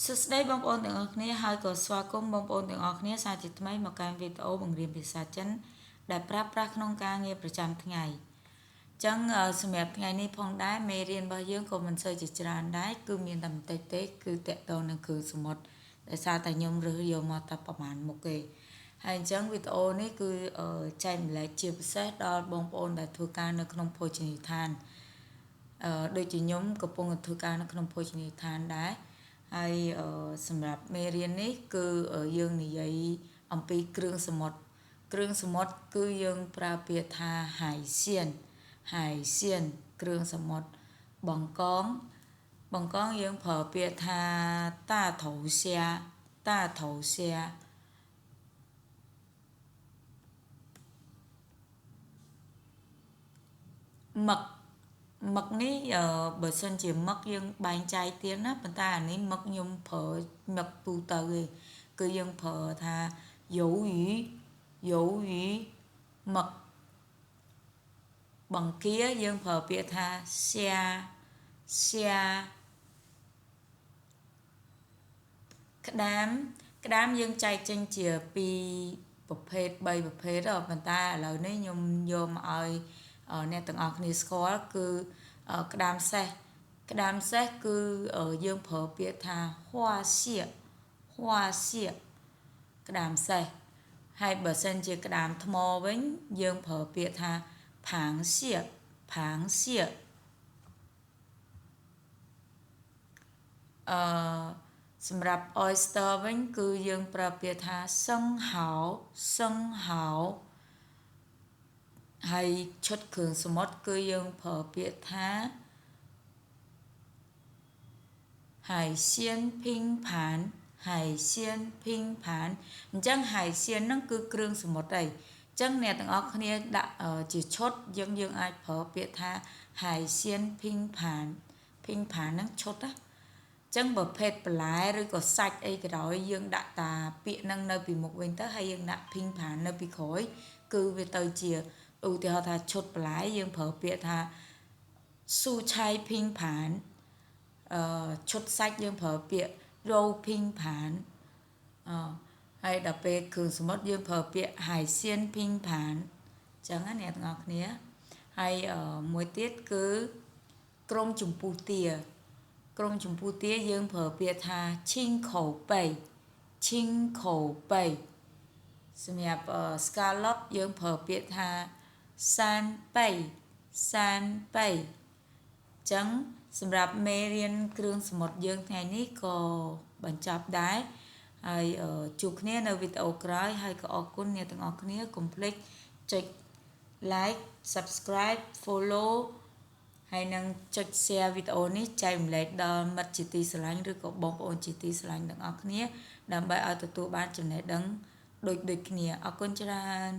សួស្តីបងប្អូនទាំងអស់គ្នាហើយក៏ស្វាគមន៍បងប្អូនទាំងអស់គ្នាសាជាថ្មីមកកាន់វីដេអូបង្រៀនភាសាចិនដែលប្រើប្រាស់ក្នុងការងារប្រចាំថ្ងៃអញ្ចឹងសម្រាប់ថ្ងៃនេះផងដែរមេរៀនរបស់យើងក៏មិនសូវជាច្រើនដែរគឺមានតែបន្តិចទេគឺតកតងនឹងគ្រឿងសមុទ្រដោយសារតែខ្ញុំរើសយកមកតែប្រហែលមុខទេហើយអញ្ចឹងវីដេអូនេះគឺចែកម្លែកជាពិសេសដល់បងប្អូនដែលធ្វើការនៅក្នុងភោជនីយដ្ឋានដូចជាខ្ញុំកំពុងធ្វើការនៅក្នុងភោជនីយដ្ឋានដែរហើយសម្រាប់មេរៀននេះគឺយើងនិយាយអំពីគ្រឿងសមុទ្រគឺយើងប្រើពាក្យថាhải鮮គ្រឿងសមុទ្របង្កងយើងប្រើពាក្យថា大头虾មឹកនេះបើសិនជាមឹកយើងបែងចែកទៀតណាប៉ុន្តែអានេះមឹកខ្ញុំប្រើមឹកទូទៅទេគឺយើងប្រើថា鱿鱼មឹកបង្គាយើងប្រើពាក្យថា虾ក្តាមយើងចែកចេញជា2ប្រភេទ3ប្រភេទប៉ុន្តែឥឡូវនេះខ្ញុំយកមកឲ្យអ្នកទាំងអស់គ្នាស្គាល់គឺក្តាមសេះគឺយើងប្រើពាក្យថាhoa xieh ក្តាមសេះហើយបើសិនជាក្តាមថ្មវិញយើងប្រើពាក្យថា螃蟹សម្រាប់ oyster វិញគឺយើងប្រើពាក្យថាសឹងហៅហើយឈុតគ្រឿងសមុទ្រគឺយើងប្រើពាក្យថាhải鮮拼盤អញ្ចឹងhải鮮ហ្នឹងគឺគ្រឿងសមុទ្រហើយអញ្ចឹងអ្នកទាំងអស់គ្នាដាក់ជាឈុតយើងអាចប្រើពាក្យថាhải鮮拼盤ហ្នឹងឈុតណាអញ្ចឹងប្រភេទបន្លែឬក៏សាច់អីក៏ដោយយើងដាក់តាពាក្យហ្នឹងនៅពីមុខវិញទៅហើយយើងដាក់拼盤នៅពីក្រោយគឺវាទៅជាឧទាហរណ៍ថាឈុតបន្លែយើងប្រើពាក្យថាស៊ូឆៃ拼盤ឈុតសាច់យើងប្រើពាក្យរោភីងផានហើយដល់ពេលគ្រឿងសមុទ្រយើងប្រើពាក្យhải鮮ភីងផានអញ្ចឹងណាអ្នកទាំងអស់គ្នាហើយមួយទៀតគឺក្រុមចម្ពោះទាយើងប្រើពាក្យថាឈីងខោប៉ៃសម្រាប់scallop យើងប្រើពាក្យថាសានប៉ៃអញ្ចឹងសម្រាប់មេរៀនគ្រឿងសមុទ្រយើងថ្ងៃនេះក៏បញ្ចប់ដែរហើយជួបគ្នានៅវីដេអូក្រោយហើយក៏អរគុណអ្នកទាំងអស់គ្នាកុំភ្លេចចុច like subscribe follow ហើយនឹងចុច share វីដេអូនេះចែករំលែកដល់មិត្តជាទីស្រឡាញ់ឬក៏បងប្អូនជាទីស្រឡាញ់ទាំងអស់គ្នាដើម្បីឲ្យទទួលបានចំណេះដឹងដូចគ្នាអរគុណច្រើន